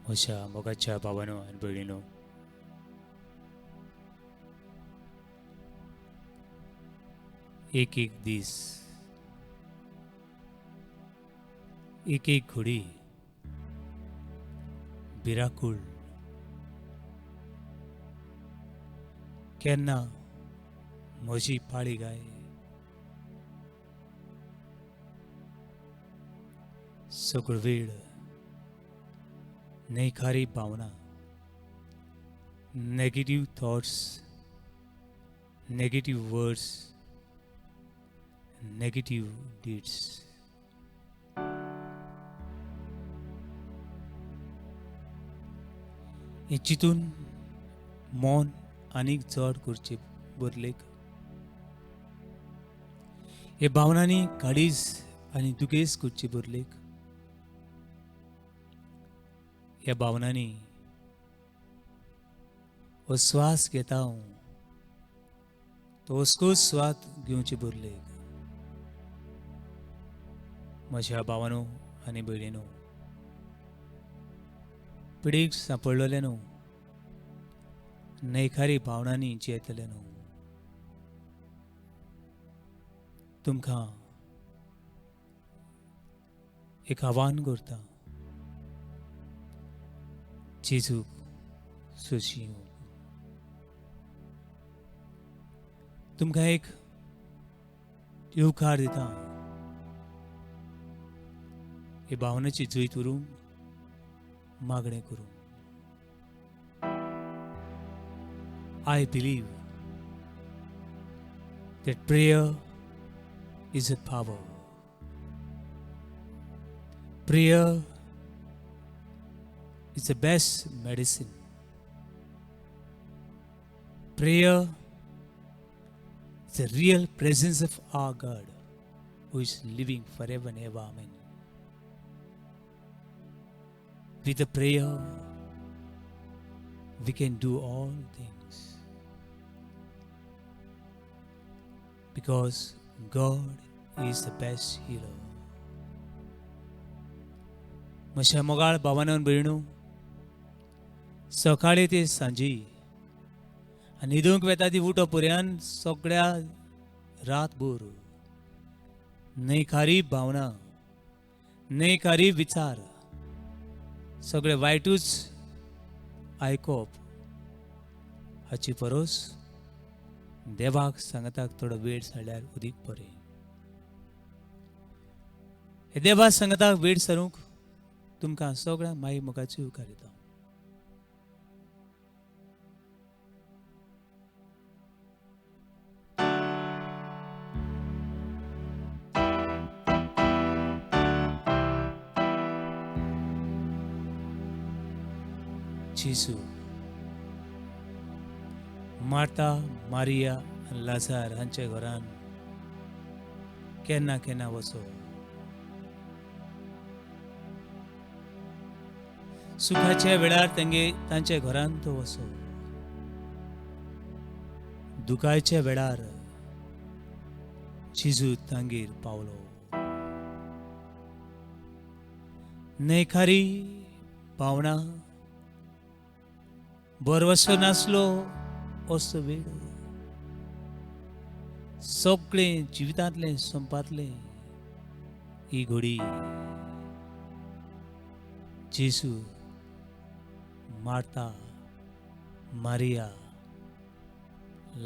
म्हज्या मोगाच्या भावांनो आनी भयणीनो, एक एक दीस, एक एक घडी भिरांकूळ केन्ना म्हजी पाळी गाय. सगळो वेळ नैखारी भावना, negative thoughts, negative words, negative deeds. हे चिंतून मौन आनीक जड करचे बदलेक हे भावनांनी काळीज आनी दुखेस करचे बदलेक ह्या भावनांनी हो श्वास घेता हांव तो अस्कोच स्वाद घेवचे बदलेक म्हज्या भावांनो आनी भयणीनो, पिडीक सांपडलेले न्हू, नैखारी भावनांनी जियेतले न्हू. तुमकां एक आव्हान करता, जेजूक सोशी येवंक. तुमकां एक येवकार दिता, हे भावनेची जुयत करूंक, मागणें करूंक. I believe that prayer is a power. Prayer is the best medicine. Prayer is the real presence of our God who is living forever and ever. Amen. With the prayer, we can do all things. Because God is the best healer. म्हज्या मोगाळ भावांनो आनी भयणीनो, सकाळी ते Sanji आनी न्हिदूंक वेता ती उठो पर्यंत सगळ्या रातभर नैखारी भावना, नैखारी विचार, सगळे वायटूच आयकप हाची परस देवाक सांगताक थोडो वेळ सारल्यार अदीक बरें. हे देवा सांगताक वेळ सारूंक तुमकां सगळ्यांक माई मोगाची येवकार दिता. जेजू, मार्ता, मारिया आनी लाजार हांच्या घरान केन्ना केन्ना वचो. सुखाच्या वेळार तांच्या घरान तो वचो. दुखाच्या वेळार जेजू तांगेर पावलो. नैखारी भावना, बरवसो नासलो असो वेळ, सगळें जिवितांतलें संपातलें ही घडी जेजू मार्ता, मारिया,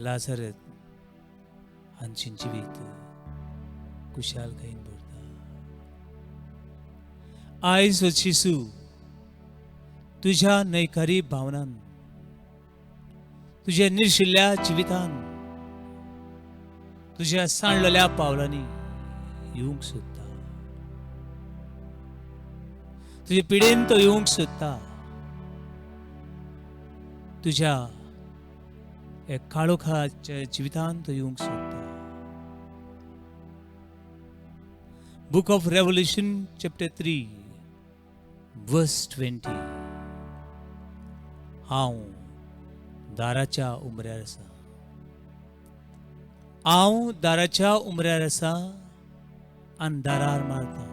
लाजर हांची जिवीत कुशालकायेन भरता. आयज जेजू तुज्या नैखारी भावनान, तुझ्या निर्शिल्ल्या जिवितान, तुझ्या सांडलेल्या पावलांनी येवंक सोदता. तुझे पिडेन तो येवंक सोदता. तुझ्या काळोखाच्या जिवितान तो येवंक सोदता. Book of revelation chapter 3 verse 20. हांव दाराच्या उमऱ्यार आसा. हांव दाराच्या उमऱ्यार आसा आनी दारार मारता.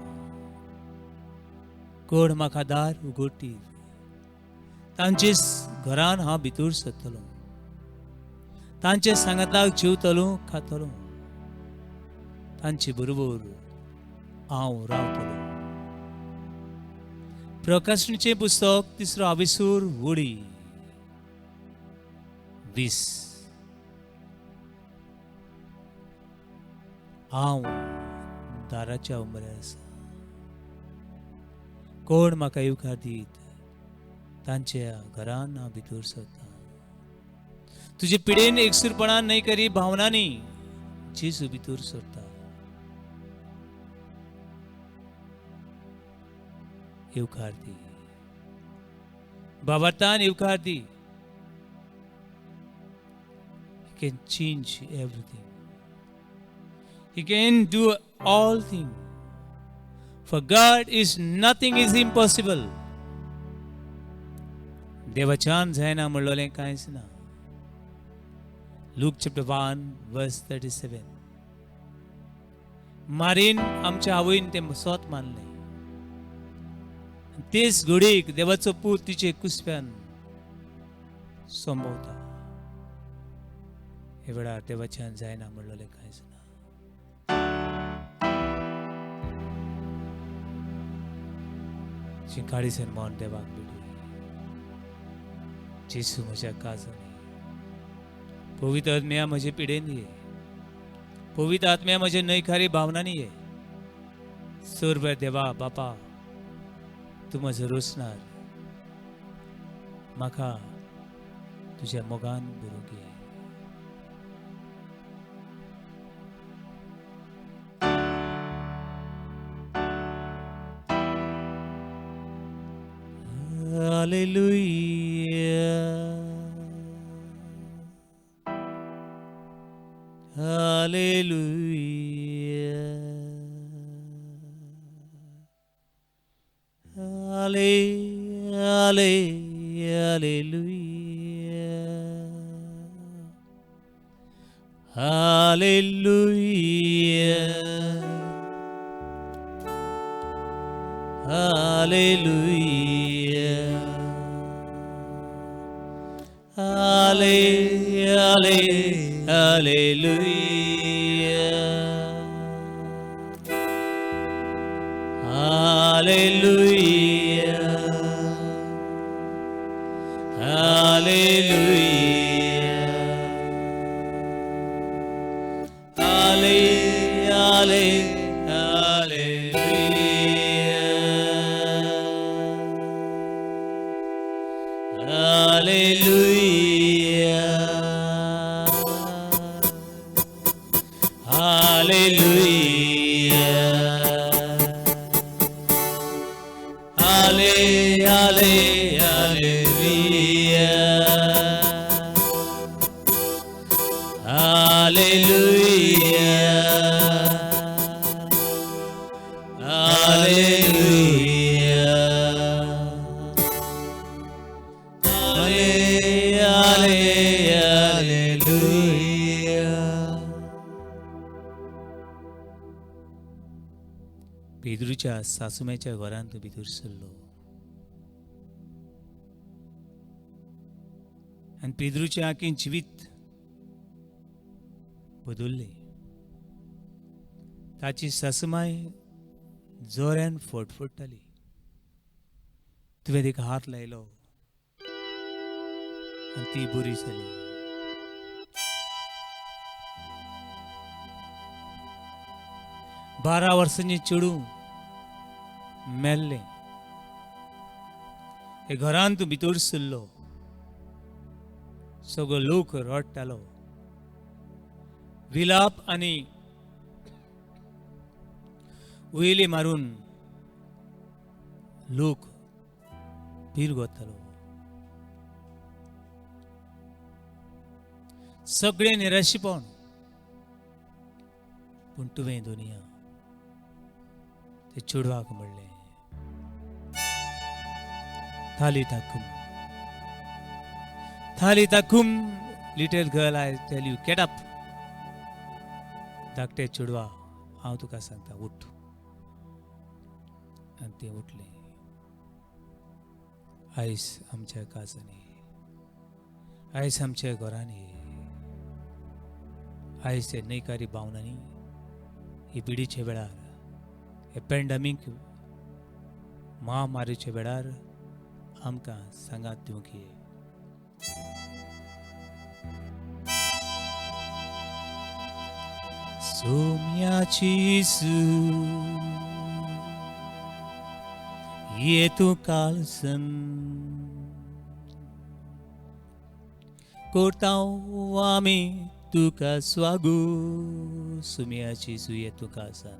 कोण म्हाका दार उगडटी तांचे घरान हांव भितर सरतलो, तांचे सांगाताक जेवतलो खातलो, तांचे बरोबर हांव रावतलो. प्रकाशनाचे पुस्तक 3 वडी 20. हांव दाराच्या उंबऱ्यार आसा, कोण म्हाका येवकार दीत तांच्या घरान हांव भितर सरता. तुजे पिडेन एकसुरपणान न्हय करी भावनांनी जेजू भितर सरता. येवकार दी बाबातान, येवकार दी. He can change everything. He can do all things. For God is nothing is impossible. देवाच्यान जायना म्हणलोलें कांयच ना. Luke chapter 1 verse 37. मारीन आमच्या आवयन तें स्वत मानलें. तेच घडीक देवाचो पूत तिचे कुसप्यान संभवता. हे वेळार देवाच्यान जायना म्हणलोलें कांयच ना. चिंकाळीसन मन देवाक भेटू. जेसू म्हज्या काजनी, पवित्र आत्म्या म्हजे पिडेन ये, पवित्र आत्म्या म्हजे न्हयखारी भावनांनी ये. सोरभर देवा बापा, तूं म्हजो रोसणार, म्हाका तुज्या मोगान भरूंक घे. Hallelujah. Hallelujah. Hallelujah. Hallelujah. Hallelujah. Hallelujah. पेद्रूच्या सासूमेच्या घरांत भितर सरलो आनी पेद्रूच्या आंखीन जिवीत बदललें. ताची सासूमाय जोऱ्यान फडफडटाली. तुवें तिका हात लायलो आनी ती बरी जाली. 12 वर्सांचें चेडूं मेल्लें. हे घरांत भितर सरलो, सगळो लोक रडटालो. विलाप आनी उयले मारून लोक पीर गोतालो. सगळे निराशीपण. पूण तुवें दुनिया ते चेडवाक म्हणलें, Talitha kum. Talitha kum, little girl, I tell you, get up. धाकटे चेडवा, हांव तुका सांगता, उठ. आनी तें उठलें. आयस आमच्या काजनी, आयस आमच्या घरांनी, आयस हे न्हयकारी भावनांनी ही पिडीच्या वेळार, हे पॅन्डेमीक महामारीच्या वेळार आमकां सांगात दिवंक ये. सोम्याची सूर ये तू काळसन कोर्तांव आमी तुका स्वागू. सोम्याची सूर ये तू काळसन,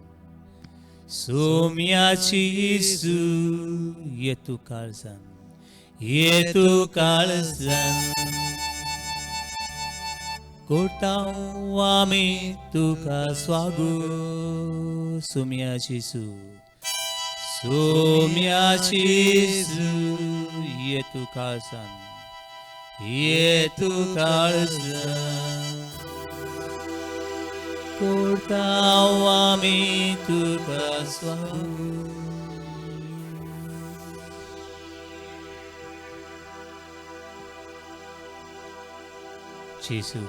सोम्याची सूर ये तू काळसन, ये तू काळसन कोर्तांव आमी तुका स्वागू. सोम्याची सूर, सोम्याची सूर ये तू काळसन, ये तू काळसन कोर्तांव आमी तुका स्वागू. जेसू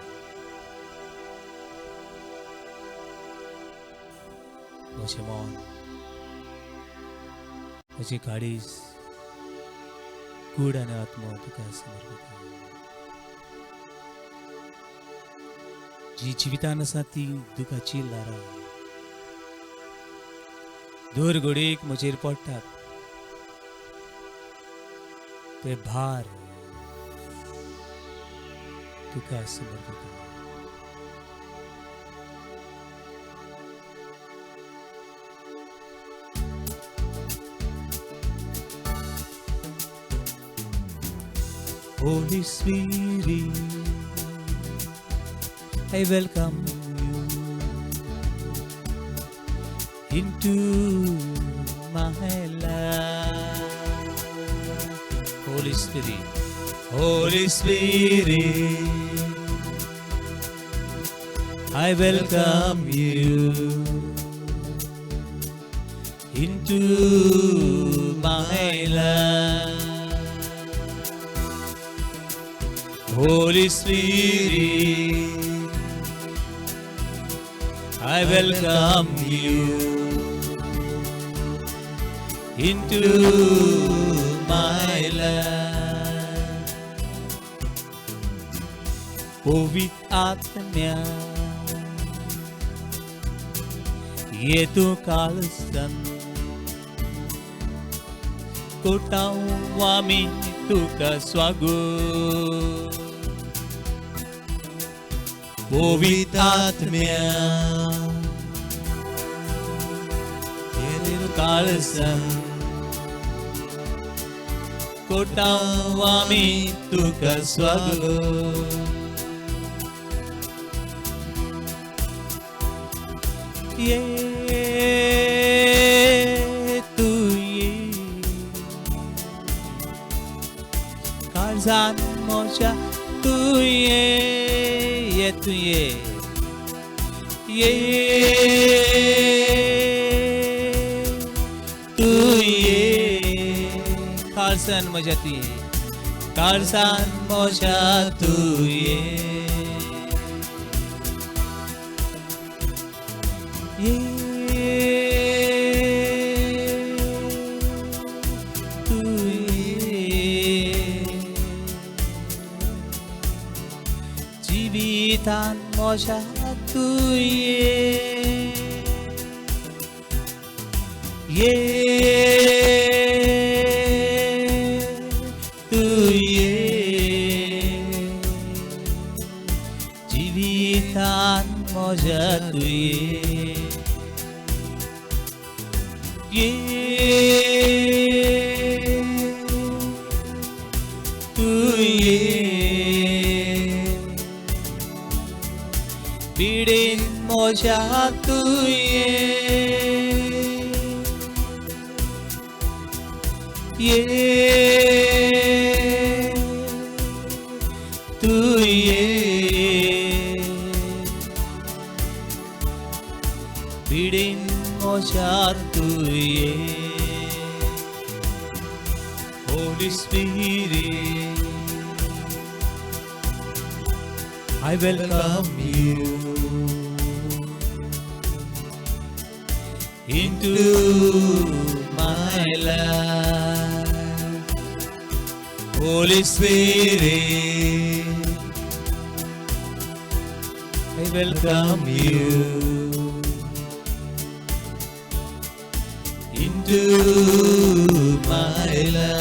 म्हजें मन, म्हजी काळीज, कूड आनी आत्मा तुका समर्पित. जी जिवितान आसा ती दुखाची ल्हारां दर घडीक म्हजेर पडटात. ते भार तुका समर्पित. Holy Spirit, I welcome you into my life. Holy Spirit, Holy Spirit, I welcome you into my life. Holy Spirit, I welcome you into my life. पवित्र आत्म्या ये तू काळसन कोर्तांव आमी तुका स्वागू. पवित्र आत्म्या ये तू काळसन कोर्तांव आमी तुका स्वागू. ये तू ये काळजान म्हज्या तू ये तू ये तू ये काळजान म्हज्या तू ये, काळजान म्हज्या तू ये तू ये जिवितान म्हज्या तू ये तू ये जिवितान म्हज्या तू ये तू ये पिडेन म्हज्या तू तू पिडेन म्हज्या तू Holy Spirit, I welcome you into my life. Holy Spirit, I welcome you into my life.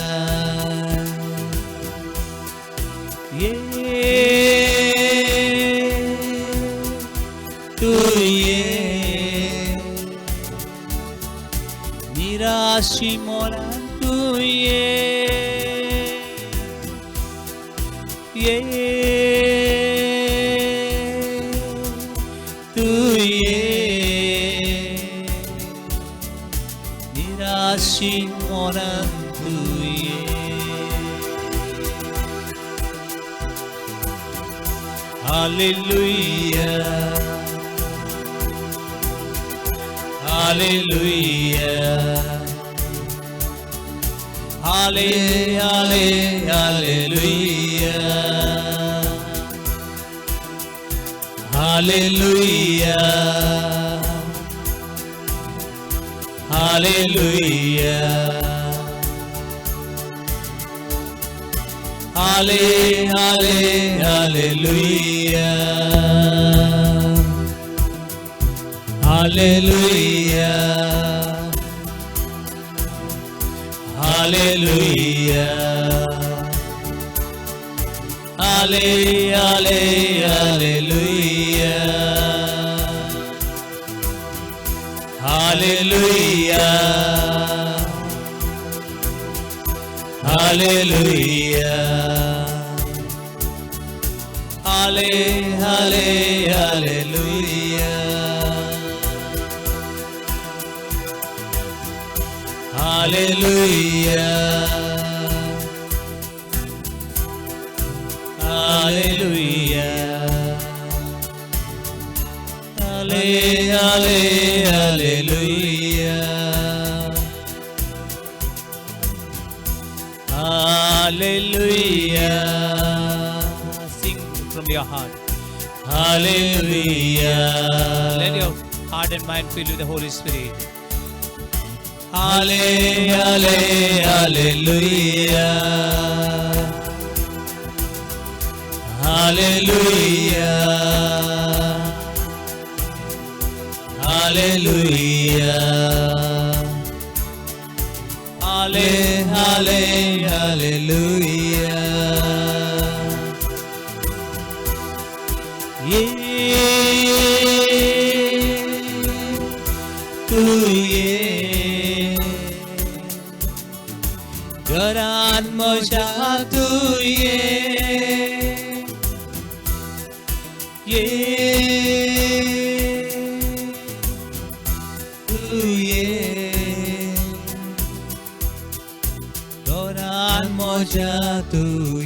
तू ये निराशी मोरा तू तू निराशी मोरा तू Hallelujah, Hallelujah, Hallelujah, Hallelujah, Hallelujah, Hallelujah, Hallelujah, Hallelujah, Hallelujah, Hallelujah, Hallelujah, Hallelujah, Hallelujah, Hallelujah. Sing from your heart. Hallelujah. Let your heart and mind fill with the Holy Spirit. Hallelujah. Hallelujah. Hallelujah. Hallelujah. तू घरात म्हज्या तू तू घरात म्हज्या तू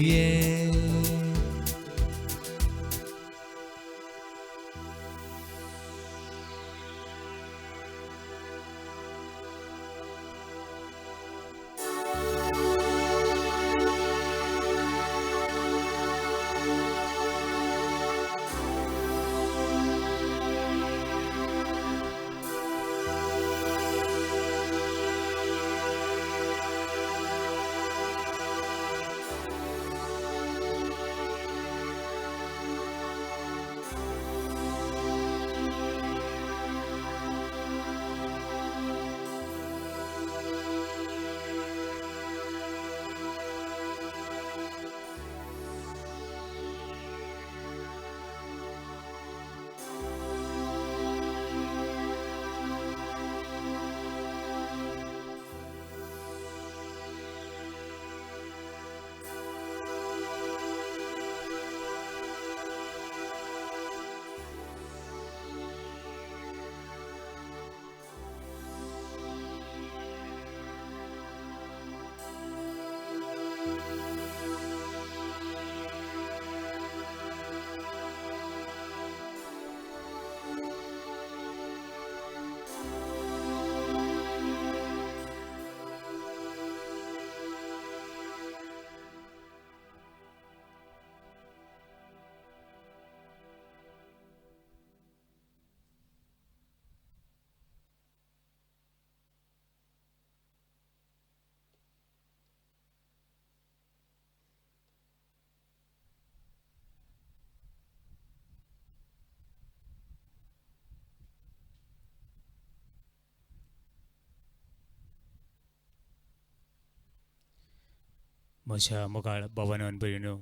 म्हज्या मोगाळ भावानो भयणीनो,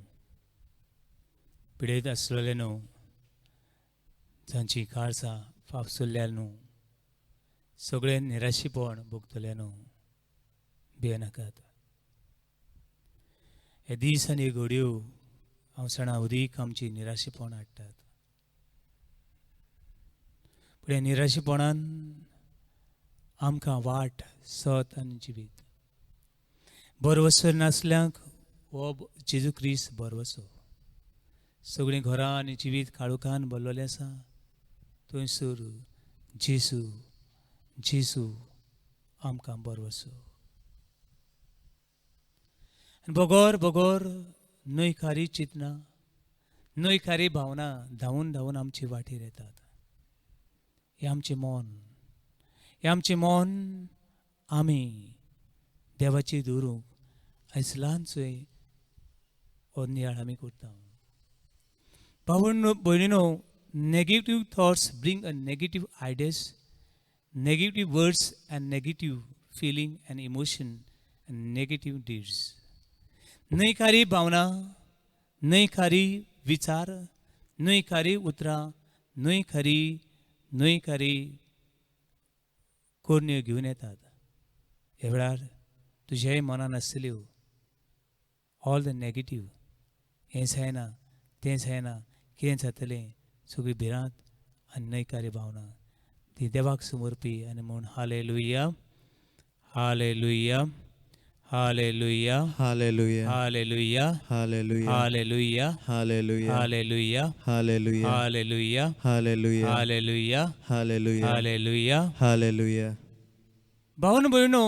पिडेत आसलेले न्हू, जांची काळजां फापसुल्ल्यान न्हू, सगळे निराशीपण भोगतले न्हू, भियेनाकात. हे दीस आनी घडयो हांव सणा उदीक आमची निराशीपण हाडटात. पूण ह्या निराशीपणान आमकां वाट सत आनी जिवीत. बरवसो नासल्यांक हो जेजू क्रिस्त बरवसो. सगळीं घरां आनी जिवीत काळोखान भरलेलें आसा. थंयसर जेजू जेजू आमकां बरवसो. बोगोर बोगोर न्हयकारी चिंतना, न्हयकारी भावना धांवून धांवून आमचे वाटेर येतात. हें आमचें मन आमी देवाची दवरूंक आयज ल्हानसोय हो नियाळ आमी करता. भावनो भयणीनो, negative thoughts bring a negative ideas, negative words and negative feeling and emotion and negative deeds. न्हयकारी भावना, न्हयकारी विचार, न्हयकारी उतरां, न्हयकारी कोरण्यो घेवन येतात. हे वेळार तुज्याय मनान आसतल्यो ऑल द नेगेटिव्ह, हें जायना तें जायना, कितें जातलें, सगळी भिरांत आनी न्हयकारी भावना ती देवाक समर्पी आनी म्हूण हालेलुया हालेलुया हालेलुया Hallelujah. हालेलुया Hallelujah. हालेलुया Hallelujah. हालेलुया Hallelujah. हालेलुया Hallelujah. हालेलुया Hallelujah. हालेलुया. Hallelujah. भावन भयणो,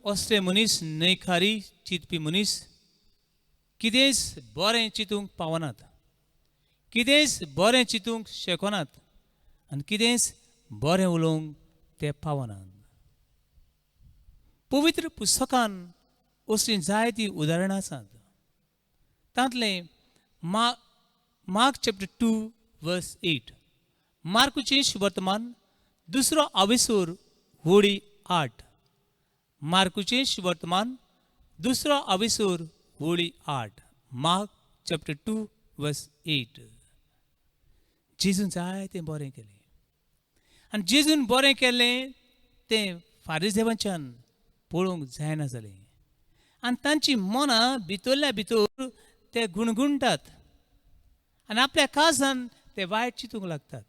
असले मनीस, न्हयकारी चिंतपी मनीस कितेंच बरें चिंतूंक पावनात, कितेंच बरें चिंतूंक शकनात आनी कितेंच बरें उलोवंक ते पावनात. पवित्र पुस्तकान असलीं जायतीं उदाहरणां आसात. तांतलें मार्क चॅप्टर 2 वर्स 8. मार्कूचें शुवर्तमान 2 आविसूर वोडी 8. मार्कूचें शुवर्तमान 2 आविसूर वोडी 8. Mark chapter 2 verse 8. जेजून जायतें बरें केलें आनी जेजून बरें केलें तें फारिसेवांच्यान पळोवंक जायना जालें आनी तांची मनां भितरल्या भितर ते गुणगुणटात आनी आपल्या काळजान ते वायट चिंतूंक लागतात.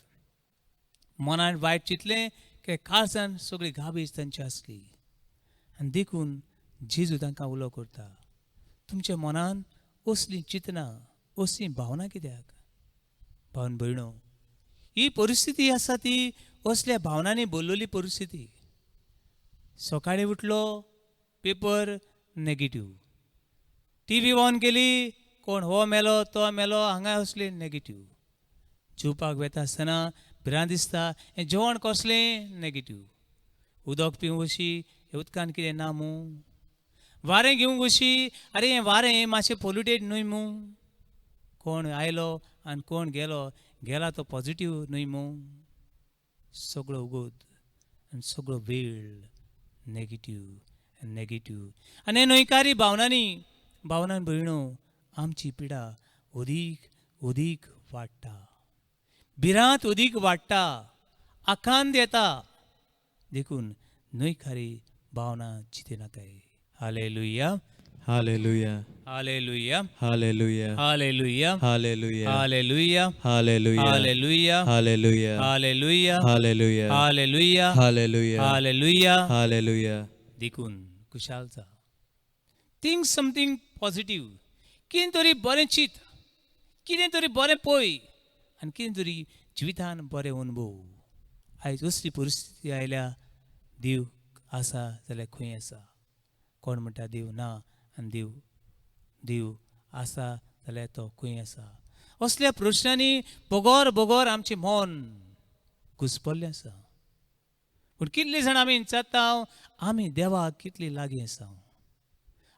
मनान वायट चिंतलें की काळजान सगळी गाबीज तांची आसली आनी देखून जेजू तांकां उलो करता. तुमच्या मनान असलीं चिंतना, असलीं भावना कित्याक? भावन भयणो, ही परिस्थिती आसा ती असल्या भावनांनी भरलेली परिस्थिती. सकाळीं उठलो, पेपर नेगेटिव्ह, टीव्ही ऑन केली, कोण हो मेलो तो मेलो, हांगा असले नेगेटिव्ह. जेवपाक वेता आसतना भिरांत दिसता, हें जेवण कसलें नेगेटिव्ह. उदक पिवंक अशी, हे उदकान कितें ना मू. वारें घेवंक अशी, आरे हें वारें मातशें पोल्युटेड न्हय मू. कोण आयलो आनी कोण गेला तो पॉझिटिव्ह न्हय मू. सगळो उगोद आनी सगळो वेळ नेगेटिव्ह आनी न्हयकारी भावनान भयणो, आमची पिडा ओदीक वाडटा, भिरांत ओदीक वाडटा, आकांत येता. देखून न्हयकारी भावना चिंतिनाकाय. हालेलुया Hallelujah. हालेलुया Hallelujah. हालेलुया Hallelujah. हालेलुया Hallelujah. हालेलुया Hallelujah. हालेलुया Hallelujah. हालेलुया Hallelujah. हालेलुया. Hallelujah. देखून कुशाल जा. Think something positive. कितें तरी बरें चिंत, कितें तरी बरें पळय आनी कितें तरी जिवितान बरें अनुभव. आयज असली परिस्थिती आयल्या, देव आसा जाल्यार खंय आसा? कोण म्हणटा देव ना आनी देव आसा जाल्यार तो खंय आसा? असल्या प्रश्नांनी बोगोर आमचें मन घुस्पल्लें आसा. पूण कितले जाण आमी विचारता, आमी देवाक कितली लागीं आसा,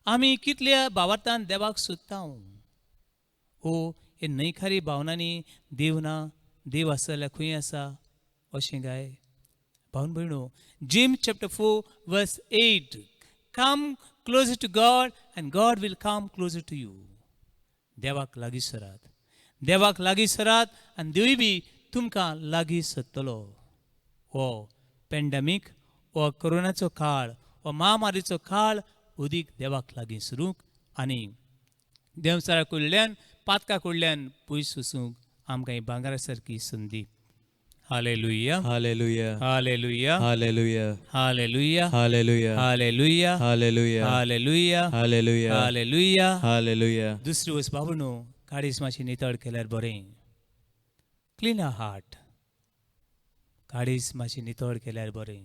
आमी कितल्या भावार्थान देवाक सोदता. हे न्हयकारी भावनांनी देव ना, देव आसा जाल्यार खंय आसा अशें गाय. भावन भयणो, James chapter 4 verse 8. Come closer to God and God will come closer to you. देवाक लागीं सरात. देवाक लागीं सरात आनी देवूय बी तुमकां लागीं सरतलो. हो पॅन्डेमीक, हो कोरोनाचो काळ, हो महामारीचो काळ उदीक देवाक लागीं सरूंक आनी देवचारा कडल्यान पातका कडल्यान पयस वचूंक आमकां ही भांगरा सारकी संदी. Hallelujah, Hallelujah. हालेलुया, Hallelujah. हालेलुया, Hallelujah. हालेलुया, Hallelujah. हालेलुया, Hallelujah. हालेलुया. Hallelujah. दुसरी वस बाबू न्हू, काडीस मातशी नितळ केल्यार बरें. Clean a heart. काडीस मातशी नितळ केल्यार बरें.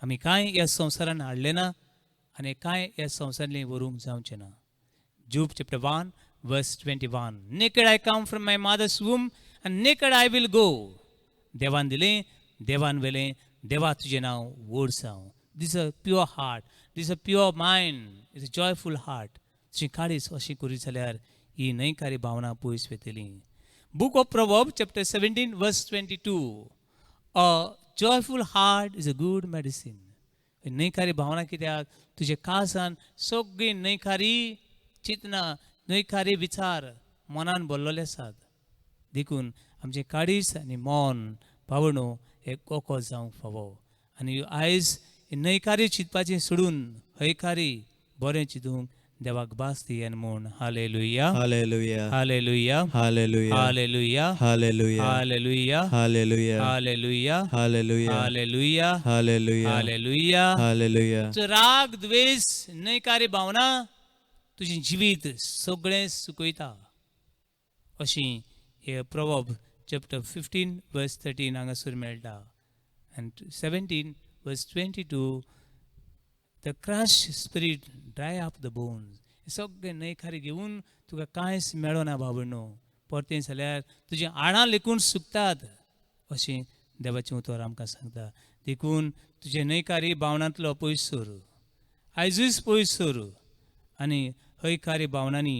आमी कांय ह्या संवसारान हाडलें ना आनी कांय ह्या संवसारांतली व्हरूंक जावचें ना. Job chapter 1 verse 21. Naked I come from my mother's womb and naked I will go. देवान दिलें, देवान वेलें, देवा तुजें नांव व्हड जावं. This is a pure heart. This is a pure mind. It's a joyful heart. तुजी काडीस अशी करी जाल्यार ही न्हयकारी भावना पयस वेतली. Book of Proverbs chapter 17 verse 22. A joyful heart is a good medicine. न्हयकारी भावना कित्याक तुजे काळजान सगळी न्हयकारी चिंतना, न्हयकारी विचार मनान भरलेले आसात. देखून आमचें काडीस आनी मन भावणो हे कोको जावंक फावो. आनी आयज न्हयकारी चिंतपाचें सोडून हयकारी बरें चिंतूंक देवाक बास दियान म्हूण. Hallelujah, Hallelujah. हालेलुया, Hallelujah. हालेलुया, Hallelujah. हालेलुया, Hallelujah. हालेलुया, Hallelujah. हालेलुया, Hallelujah. हालेलुया. Hallelujah. तुजो राग, द्वेष, न्हयकारी भावना तुजें जिवीत सगळें सुकयता. अशी हे प्रवर्ब चॅप्टर 15 वर्स 13 हांगासर मेळटा. आनी 17 verse 22. The crush spirit dry up the bones. सगळें न्हयकारी घेवन तुका कांयच मेळना बाबडो. परतें जाल्यार तुजें हाडां लेकून सुकतात अशें देवाचें उतर आमकां सांगता. देखून तुजे न्हयकारी भावनांतलो पयस सर. आयजूच पयस सर आनी हयकारी भावनांनी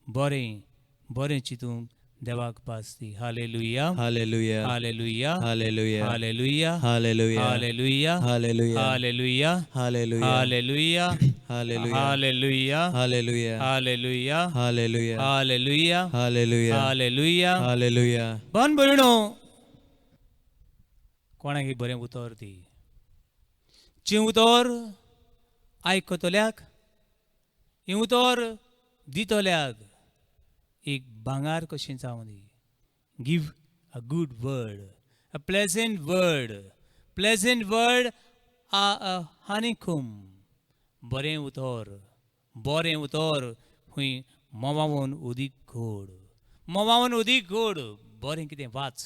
बरें बरें चिंतूंक देवाक बास दी. हालेलुया, Hallelujah. हालेलुया, Hallelujah. हालेलुया, Hallelujah. हालेलुया, Hallelujah. हालेलुया, Hallelujah. हालेलुया, Hallelujah. हालेलुया, Hallelujah. हालेलुया, Hallelujah. हालेलुया, Hallelujah. हालेलुया. Hallelujah. बन भयणो, कोणाक बरें उतर दी. जें उतर आयकतल्याक, हें उतर दितल्याक एक भांगार कशें जावं दी. Give a good word, a pleasant word. Pleasant word a honeycomb. बरें उतर, बरें उतर खूंय मोवावन उदीक गोड. मोवावन उदीक गोड. बरें कितें वाच,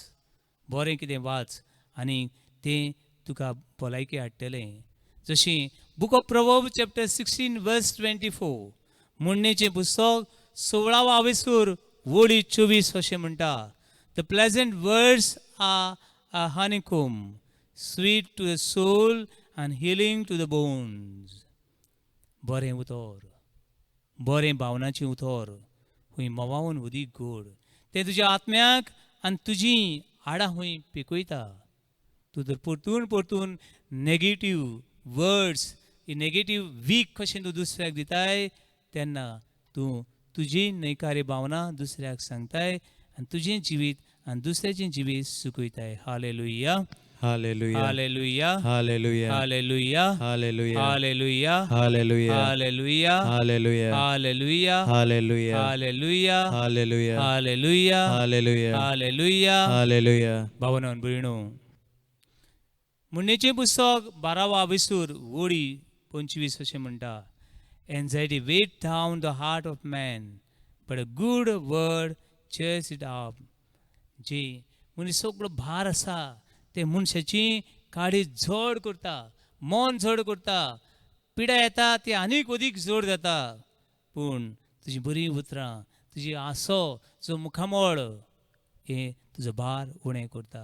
बरें कितें वाच आनी तें तुका भलायकी हाडटलें. जशीं book of proverbs chapter 16 verse 24. म्हणणेचें पुस्तक 16वा आवेसूर वोडी 24 अशें म्हणटा. The pleasant words are a honeycomb, sweet to the soul and healing to the bones. बरें उतर, बरें भावनाचें उतर खूंय मोवावन उदीक गोड. तें तुज्या आत्म्याक आनी तुजीं हाडां खूंय पिकयता. तूं जर परतून परतून नेगेटीव वर्ड्स, नेगेटीव वीक कशें तूं दुसऱ्याक दिताय तेन्ना तूं तुजी न्हयकारी भावना दुसऱ्याक सांगताय आनी तुजें जिवीत आनी दुसऱ्याचें जिवीत सुकयताय. हालेलुया, Hallelujah. हालेलुया, Hallelujah. हालेलुया, Hallelujah. हालेलुया, Hallelujah. हालेलुया, Hallelujah. हालेलुया, Hallelujah. हालेलुया, Hallelujah. हालेलुया, Hallelujah. हालेलुया. Hallelujah. भावना भयणो, म्हणणेचें पुस्तक 12वा आवेसूर वोडी 25 अशें म्हणटा. Anxiety weighs down the heart of man, but a good word cheers it up. जी मनीस सगळो भार आसा ते मनशाची काडी जड करता, मन जड करता. पिडा येता ती आनीक अदीक जड जाता. पूण तुजी बरी उतरां, तुजी आसो, तुजो मुखामळ हें तुजो भार उणें करता.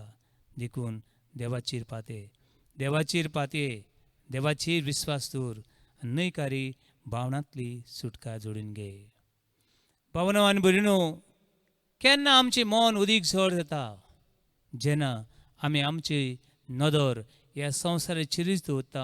देखून देवाचेर पाते, देवाचेर पाते, देवाचेर विस्वास दवर आनी न्हयकारी भावनांतली सुटका जोडून घे. भावनो आनी भयणो, केन्ना आमचें मन अदीक जड जाता जेन्ना आमी आमची नदर ह्या संवसाराचेरच दवरता.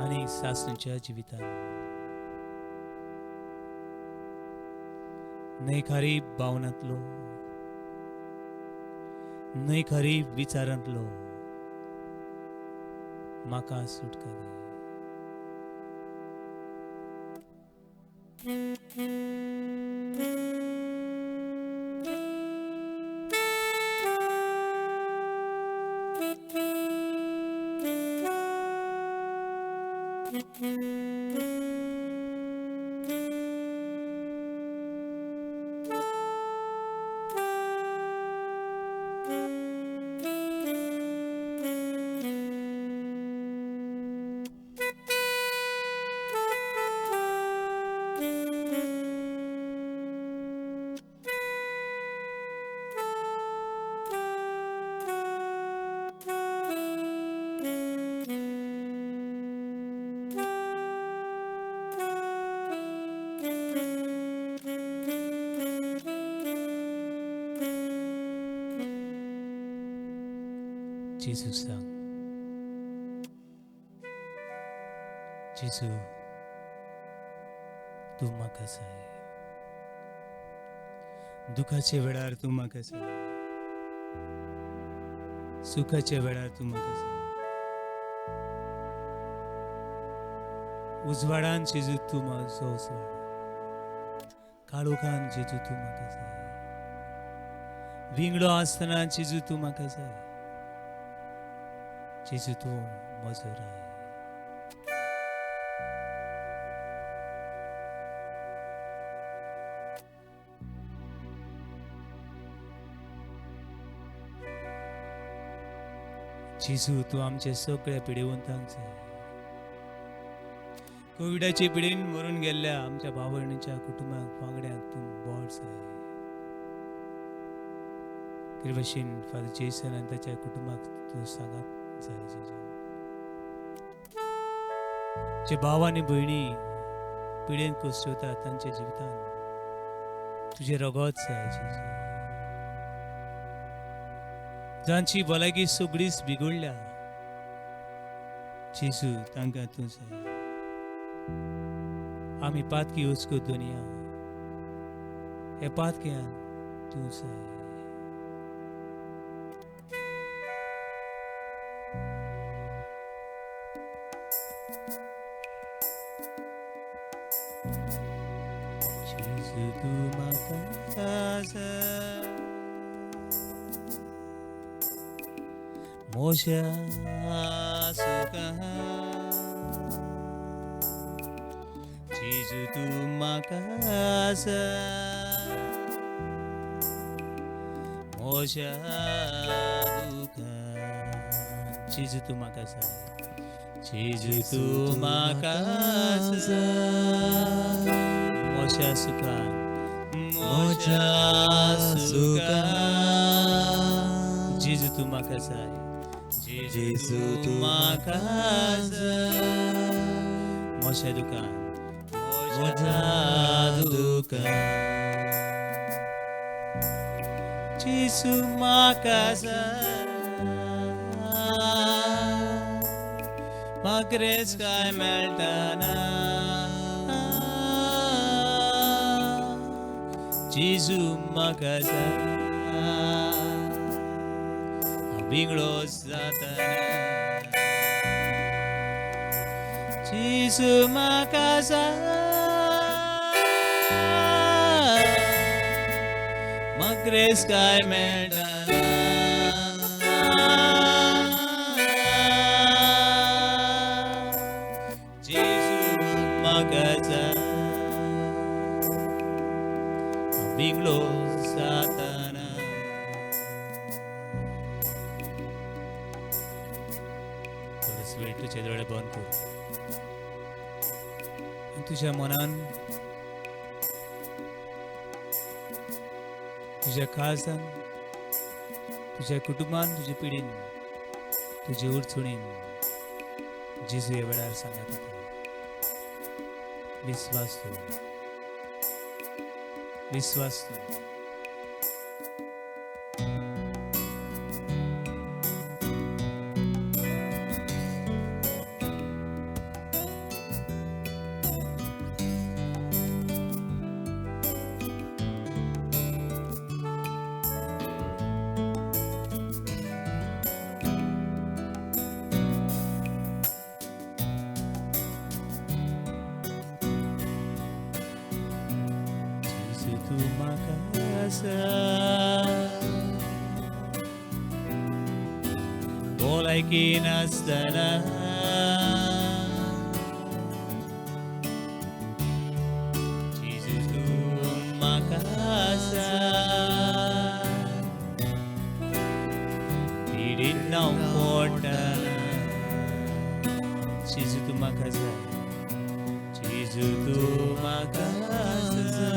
आणि सासूंच्या जिवितान नैखारी भावनांतलो नैखारी विचारांतलो म्हाका सुटका दी. जेजू सांग, जेजू तूं म्हाका जाय. दुखाचे वेळार तूं म्हाका जाय, सुखाचे वेळार तूं म्हाका जाय. उजवाडान जेजू तूं म्हजो उजवाड, काळोखान जेजू तूं म्हाका जाय. विंगडो आसतना जेजू तूं म्हाका जाय. जेजू तूं म्हजो राय. जेजू तूं आमच्या सगळ्या पिडेवंतांक जाय. कोविडाचे पिडेन मरून गेल्ल्या आमच्या भाव भयणीच्या कुटुंबाक वांगड्यांक तूं बोड जाय. ते भशेन फादर जेसन आनी ताच्या कुटुंबाक तूं सांगात जाय. जेजू जे भाव आनी भयणी पिडेन कुसरतात तांच्या जिवितान तुजें रगत जाय. जेजू जांची भलायकी सगळीच बिगडल्या जेजू तांकां तूं जाय. आमी पातकी वचको दुनिया हे पातक्यान तूं जाय. जेजू तूं म्हाका जाय. मोशा सुखान जेजू तूं म्हाका जाय. मोशा दुखान जेजू तूं म्हाका जाय. जेजू तूं म्हाका जाय. मोशा सुखान मोशा सुखान जेजू तूं म्हाका जाय. जेजू तूं म्हाका जाय. मोशा दुखान मोशा दुखान जेजू म्हाका जाय. म्हाकरेच काय मेळटाना जेजू म्हाका जाय. विंगडो जातना जेजू म्हाका जाय. म्हाकरेच काय मेळटाना जेजू म्हाका जाय. विंगडो जातना थोडस वेळ तुझे डोळे बंद कर आणि तुझ्या मनान तुझ्या काळजान तुझ्या कुटुंबान तुझ्या पिढीन तुझे उडचुणीन जेजू ह्या वेळार सांगात येता. विश्वास तू विश्वास तू makasa bolai kinastana Jesus tu makasa didin não porta Jesus tu makasa Jesus tu makasa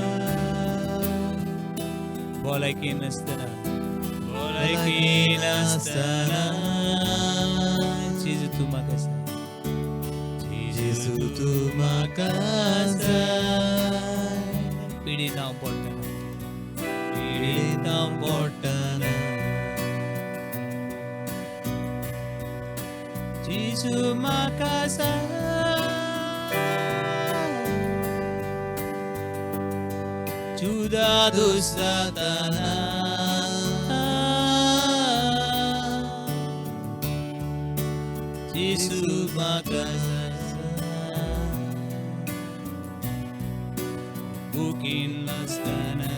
bolai kinastana Jesus tu makasa Jesus tu makasa pidi não porta Jesus makasa Juda do Satanás Jesus makasa bukin lastana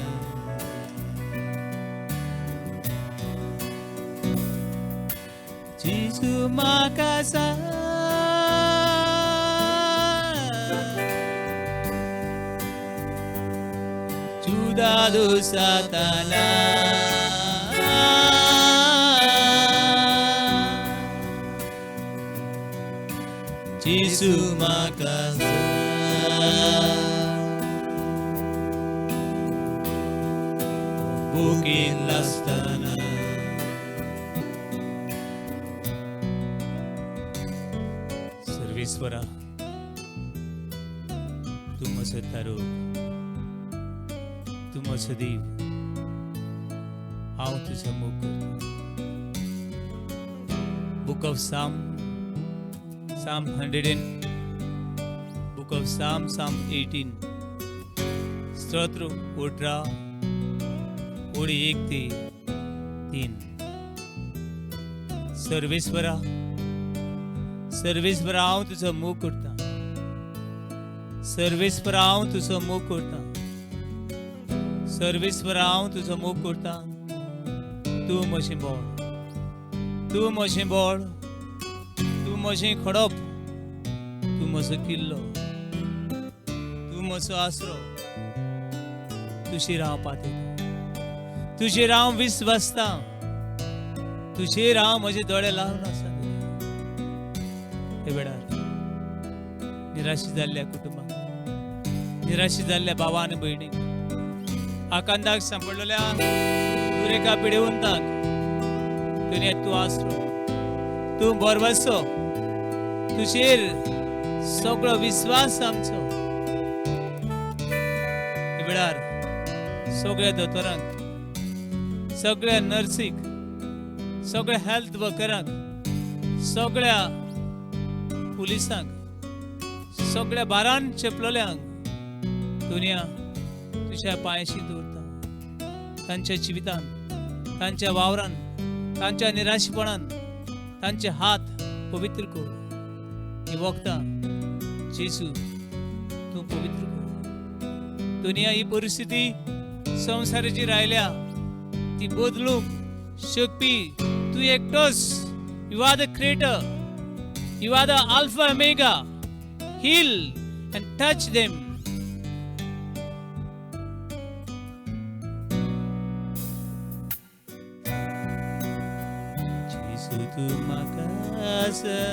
Jesus makasa Juda do Satanás Jesus makasa bukin lastana सर्वेश्वरा तू माझं तारू तू माझं देव हांव तुझं मुख book of Psalm 100 book of Psalm 18 स्तोत्र 18 ओळी 1 ते 3 सर्वेश्वरा हांव तुझं मुख करता सर्वेश्वरा हांव तुझं मुख करता सर्वेश्वरा हांव तुझं मुख करता तूं म्हजें बोळ तूं म्हजें बोळ तूं म्हजें खडप तूं म्हजो किल्लो तूं म्हजो आसरो तुजेर हांव पातयता तुजेर हांव विस्वासता तुजेर हांव म्हजे दोळे लावन आसा हे वेळार निराशी जाल्ल्या कुटुंबाक निराशी जाल्ल्या भावा आनी भयणीक आकांताक सांपडलेल्या दुरेका पिडेवंताक दुनियेंत तूं आसरो तूं बरवसो तुजेर सगळो विश्वास आमचो हे वेळार सगळ्या दोतोरांक सगळ्या नर्सीक सगळ्या हेल्थ वर्करांक सगळ्या पुलिसांक सगळ्या बारान चेपलोल्यांक दुनिया तुझ्या पांयाशी दवरता तांच्या जिवितान तांच्या वावरान तांच्या निराशपणान तांचे हात पवित्र कर ही वखदां जेजू तूं पवित्र कर दुनिया ही परिस्थिती संवसाराची रायल्या ती बदलूंक शकपी तूं एकटोच you are the creator You are the Alpha Omega. Heal and touch them. Jesus tu makasa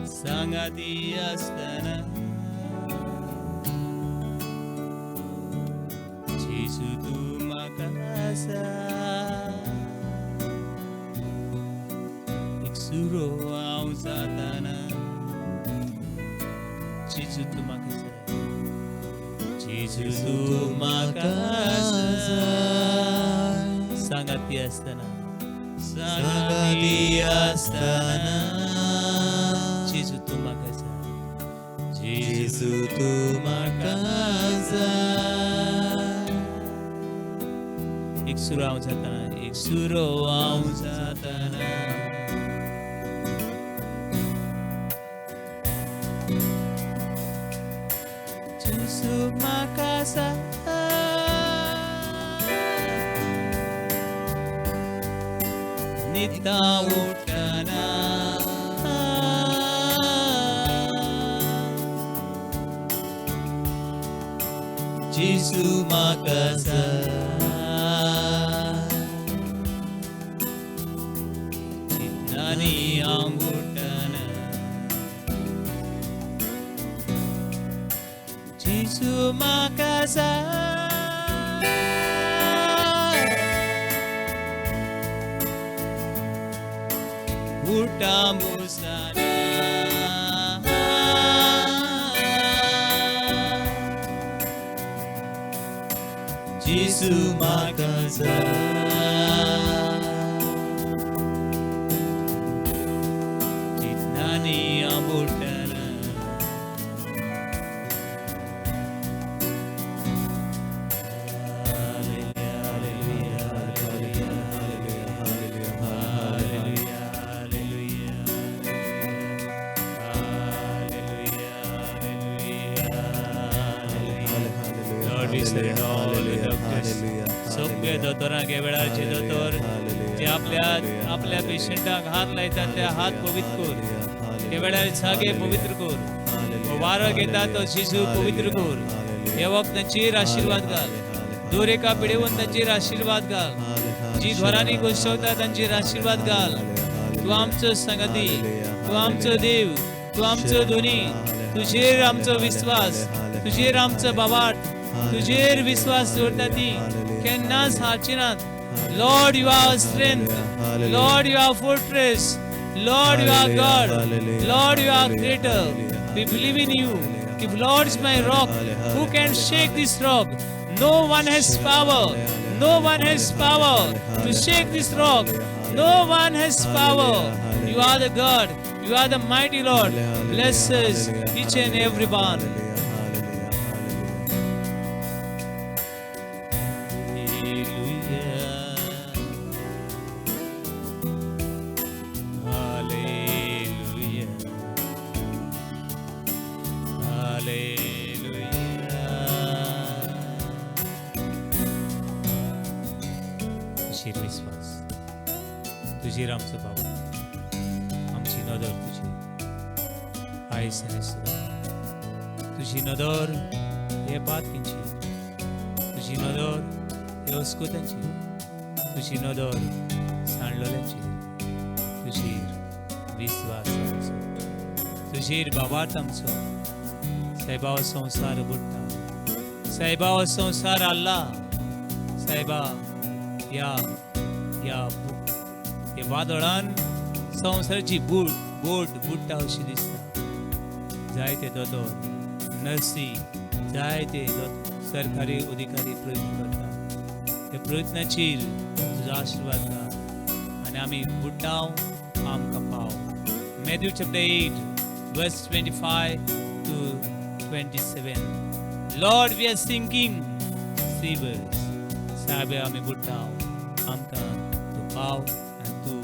sangat astana Jesus tu makasa Suro au satana Jesus tu makasa Jesus tu makasa sangat astana Jesus tu makasa Jesus tu makasa एक सुरो au satana एक सुरो au satana casa Nita utana Jesu makasa Nani angutana Jesu makasa Utamusana Jesu makasa Nani ambutana सगळे दोतोरांगे वेळाचे दोतोर जे आपल्या पेशंटाक हात लायतात ते हात पवित्र कर ते वेळार सागे पवित्र कर वारो घेता तो शिशू पवित्र कर हे वक्तांचेर आशीर्वाद घाल दूर एका पिढेवंतांचेर आशीर्वाद घाल जी घरांनी घुसवता तांचेर आशीर्वाद घाल तू आमचो संगती तू आमचो देव तू आमचो धोनी तुझेर आमचो विश्वास तुझेर आमचो बाबाट तुझेर विश्वास दवरता ती केन्नाच हारचिनात Lord, you are our strength. Lord, you are our fortress. Lord, you are God. Lord, you are creator. We believe in you. If Lord is my rock, who can shake this rock? No one has power. No one has power to shake this rock. No one has power. You are the God. You are the mighty Lord. Bless us, each and every one. विश्वास तुझी आमचो बाबा आमची नदर तुझी आयस तुझी नदर हे बातकींची तुझी नदर हे अस्कोतांची तुझी नदर सांडलोल्यांची तुझीर विश्वास आमचो तुझीर बाबात आमचो सायबा हो संसार बुडटा सायबा हो संसार आल्ला सायबा या वादळान संवसाराची बोट बुडटा अशी दिसता जायते दोतोर नर्सी जायते सरकारी अधिकारी प्रयत्न करता त्या प्रयत्नाचेर तुजो आशीर्वाद घाल आनी आमी बुडटाव आमकां पाव Matthew chapter 8 verse 25 to 27 Lord we are sinking save us साबे आमी बुडटाव आमकां तूं पाव आनी तूं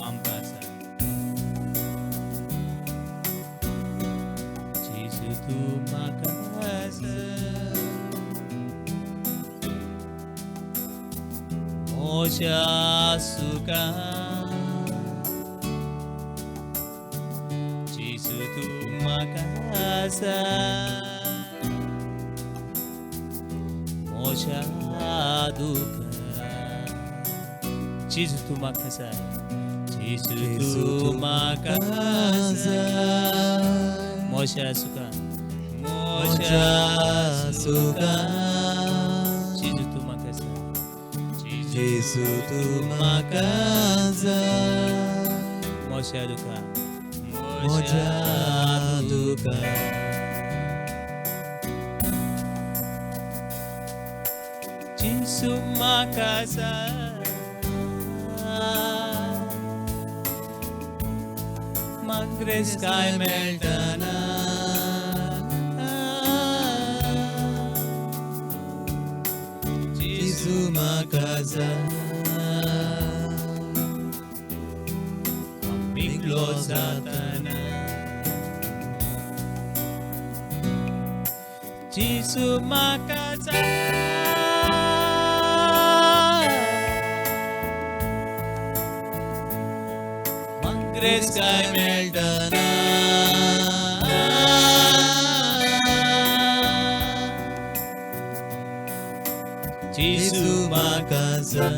आमकां सांग जेजू तूं म्हाका म्हज्या सुखान जेजू तूं म्हाका म्हज्या दुखान Jesu tu makasa Jesu tu makasa Mosha suka Jesu tu makasa Jesu tu makasa Mosha duka Jesu makasa Grace sky meltana Jesu makasa Amiglo satana Jisu makasih. Mangres kay meldana. Jisu makasih.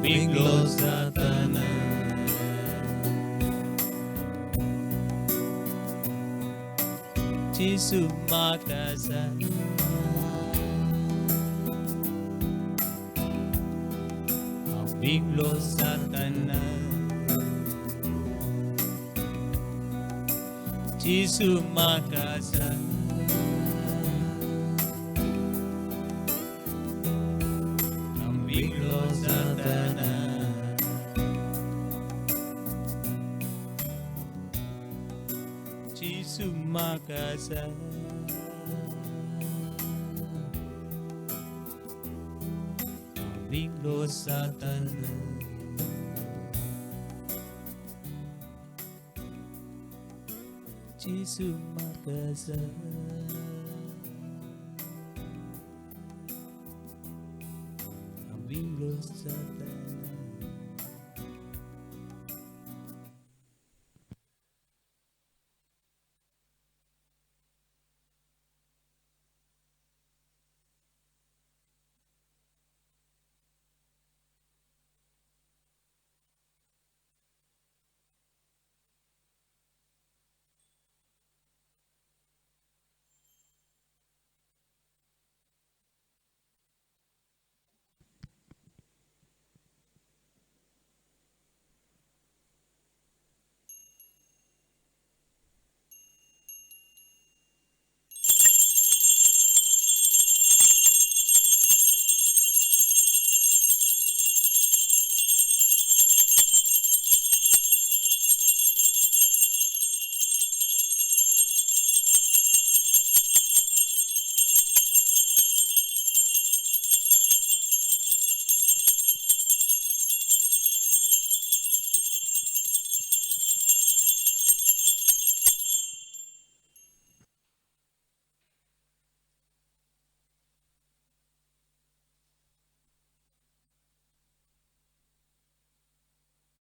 Biglo Satanas. Jisu makasih. Biglo Satanas. Jisu makasih. Biglo Satanas. Jisu makasih. Biglo Satanas. Jisu makasih. Biglo Satanas.